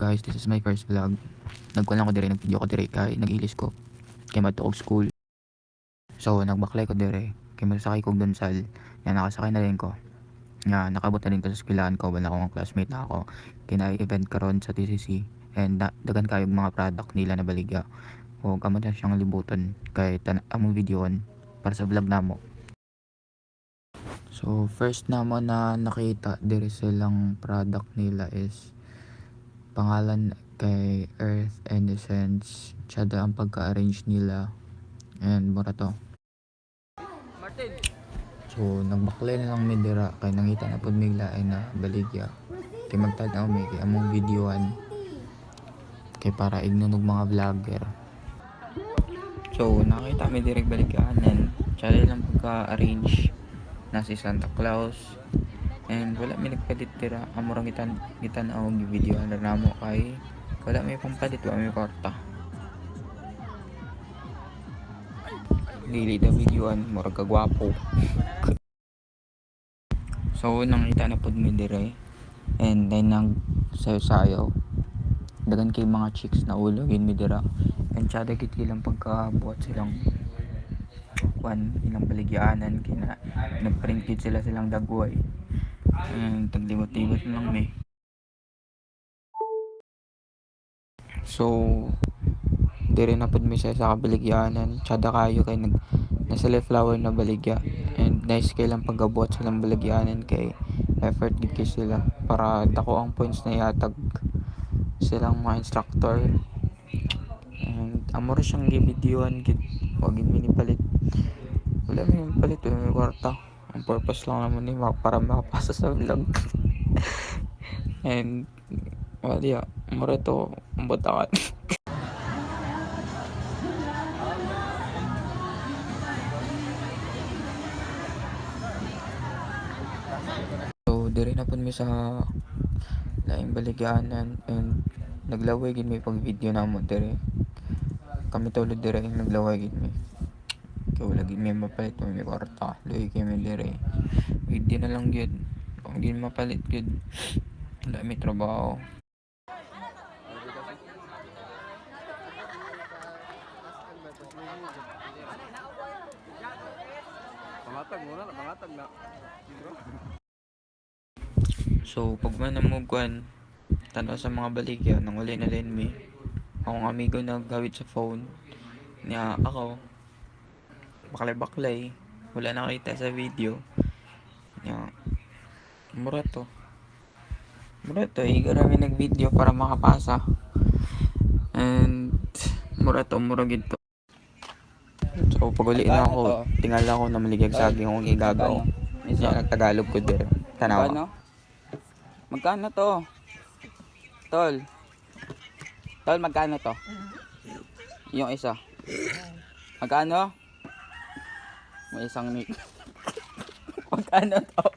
guys, this is my first vlog. Nagkulang ko dire, nag-video ko dire kay nag-ilis ko. Kay matuog school. So nagbaklay ko dire. Kay masakay ko donsal. Yan nakasakay na rin ko. Nga nakabot na rin ko sa eskwelahan ko, wala akong classmate na ako. Kina-event karon sa TCC and dagan kayo mga product nila na baligya. O amo na siyang libutan kay among videoon para sa vlog namo. So first namo na nakita dire silang product nila is pangalan kay Earth and Essence. Tsada ang pagka-arrange nila and mura to. So nagbaklay na lang mi dira kay nangita na pud migla ay na baligya. Kay magtanaw mi kay among videoan kay para ignunog mga vlogger. So nakita mi direk baligyanan. Tsada lang pagka-arrange na si Santa Claus. And wala may nagpalit tira. Amurang gitan ako gi-video na namo kay wala may pampalit, wala may kwarta. Dili da videoan murag kagwapo. So nakita na pud mi dire. And then nang sayo-sayo. Dagan kay mga chicks na ulo gin mi dira. And tsada gid ilang pagkabuhat silang ilang baligyaanan kina nagprint gid silang dagway. And taglimot-limot lang may. So dire na pud mi sa kabaligyanan. Tsada kayo kay nasa flower na baligya. And nice kay lang paggabuhat silang baligyanan kay effort gid kay sila para dako ang points na yatag silang mga instructor. And amor siyang gi-videoan gid o ginipalit. Wala may palit, wala may kwarta. Ang purpose lang naman ni para makapasa sa vlog. And well yeah, mura to ang batakan. So dire na pud mi sa laing baligyanan and naglaway gid mi pag video namo dire. Kami tulad dire naglaway gid mi. Kay wala gid mi mapalit, may kwarta. Luy kay mi dire. Hindi na lang gid. Kung di mapalit gid, wala may trabaho. Pangatag muna, pangatag na. So pag man namugwan tanaw sa mga baligya nang uli na rin mi. Akong amigo naggawit sa phone niya ako baklay wala nakita sa video niya mura to igara mi nag video para makapasa and mura gid to. So pag uli na ako tingala ko na maligag saging akong igagaw niya nagtagalog ko dire tanawa. Magkano to? Tol, magkano to? Yung isa. Magkano? May isang mic. Magkano to?